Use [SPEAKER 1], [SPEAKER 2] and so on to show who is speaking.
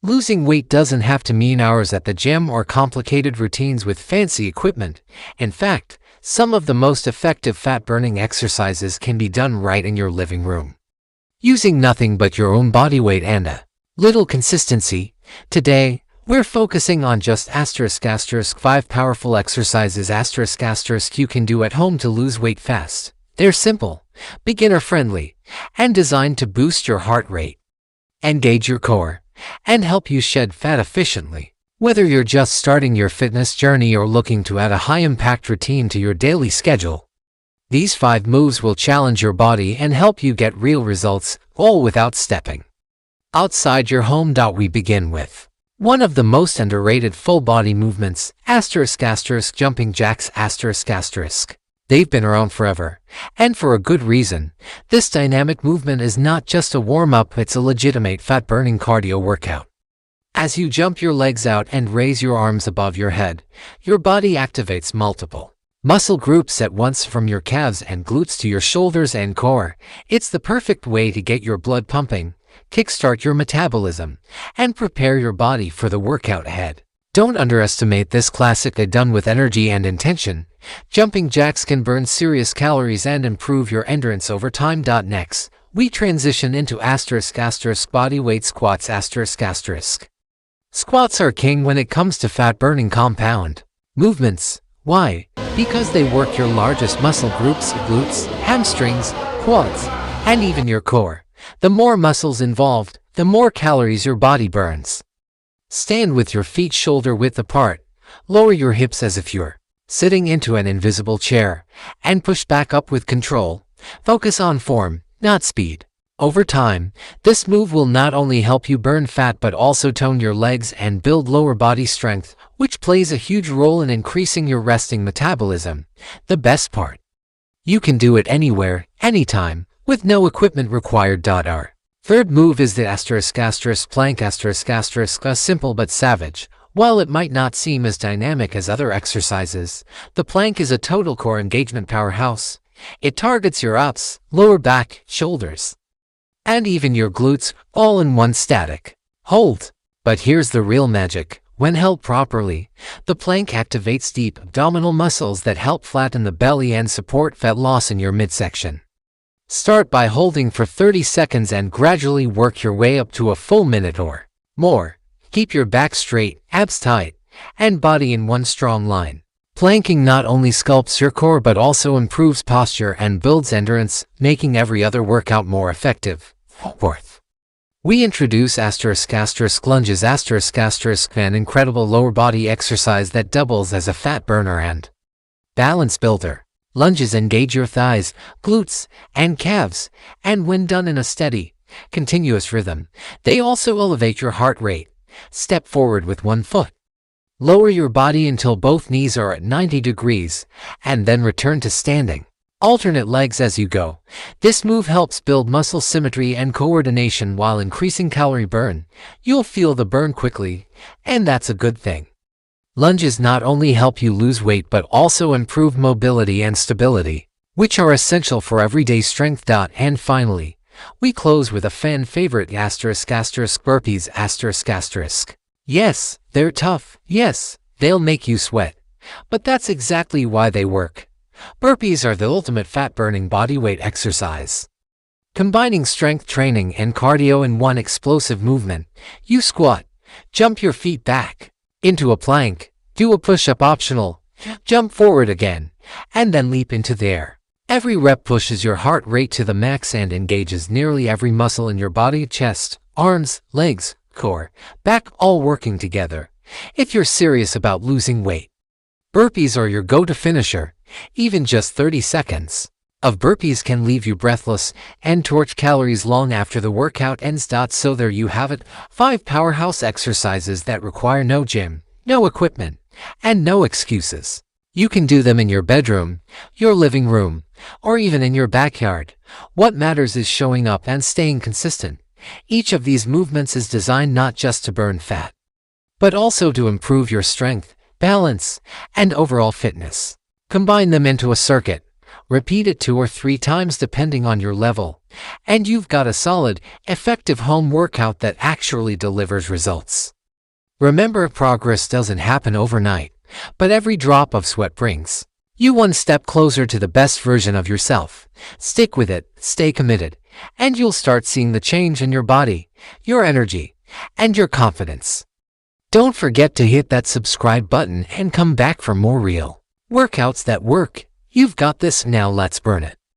[SPEAKER 1] Losing weight doesn't have to mean hours at the gym or complicated routines with fancy equipment. In fact, some of the most effective fat-burning exercises can be done right in your living room, using nothing but your own body weight and a little consistency. Today, we're focusing on just **** 5 powerful exercises *** you can do at home to lose weight fast. They're simple, beginner-friendly, and designed to boost your heart rate, engage your core, and help you shed fat efficiently. Whether you're just starting your fitness journey or looking to add a high-impact routine to your daily schedule, these 5 moves will challenge your body and help you get real results, all without stepping outside your home. We begin with one of the most underrated full-body movements, *** jumping jacks ***. They've been around forever, and for a good reason. This dynamic movement is not just a warm-up, it's a legitimate fat-burning cardio workout. As you jump your legs out and raise your arms above your head, your body activates multiple muscle groups at once, from your calves and glutes to your shoulders and core. It's the perfect way to get your blood pumping, kickstart your metabolism, and prepare your body for the workout ahead. Don't underestimate this classic done with energy and intention. Jumping jacks can burn serious calories and improve your endurance over time. Next, we transition into *** bodyweight squats ***. Squats are king when it comes to fat-burning compound movements. Why? Because they work your largest muscle groups, glutes, hamstrings, quads, and even your core. The more muscles involved, the more calories your body burns. Stand with your feet shoulder-width apart, lower your hips as if you're sitting into an invisible chair, and push back up with control. Focus on form, not speed. Over time, this move will not only help you burn fat but also tone your legs and build lower body strength, which plays a huge role in increasing your resting metabolism. The best part? You can do it anywhere, anytime, with no equipment required. Our third move is the ** plank ***, simple but savage. While it might not seem as dynamic as other exercises, the plank is a total core engagement powerhouse. It targets your abs, lower back, shoulders, and even your glutes, all in one static hold. But here's the real magic. When held properly, the plank activates deep abdominal muscles that help flatten the belly and support fat loss in your midsection. Start by holding for 30 seconds and gradually work your way up to a full minute or more. Keep your back straight, abs tight, and body in one strong line. Planking not only sculpts your core but also improves posture and builds endurance, making every other workout more effective. Fourth, we introduce ** lunges ***, an incredible lower body exercise that doubles as a fat burner and balance builder. Lunges engage your thighs, glutes, and calves, and when done in a steady, continuous rhythm, they also elevate your heart rate. Step forward with one foot. Lower your body until both knees are at 90 degrees, and then return to standing. Alternate legs as you go. This move helps build muscle symmetry and coordination while increasing calorie burn. You'll feel the burn quickly, and that's a good thing. Lunges not only help you lose weight but also improve mobility and stability, which are essential for everyday strength. And finally, we close with a fan favorite ** burpees ***. Yes, they're tough. Yes, they'll make you sweat. But that's exactly why they work. Burpees are the ultimate fat-burning bodyweight exercise. Combining strength training and cardio in one explosive movement, you squat, jump your feet back into a plank, do a push-up optional, jump forward again, and then leap into the air. Every rep pushes your heart rate to the max and engages nearly every muscle in your body: chest, arms, legs, core, back, all working together. If you're serious about losing weight, burpees are your go-to finisher. Even just 30 seconds of burpees can leave you breathless and torch calories long after the workout ends. So there you have it, 5 powerhouse exercises that require no gym, no equipment, and no excuses. You can do them in your bedroom, your living room, or even in your backyard. What matters is showing up and staying consistent. Each of these movements is designed not just to burn fat, but also to improve your strength, balance, and overall fitness. Combine them into a circuit, Repeat it 2 or 3 times depending on your level, and you've got a solid, effective home workout that actually delivers results. Remember, progress doesn't happen overnight, but every drop of sweat brings you one step closer to the best version of yourself. Stick with it, stay committed, and you'll start seeing the change in your body, your energy, and your confidence. Don't forget to hit that subscribe button and come back for more real workouts that work. You've got this, now let's burn it.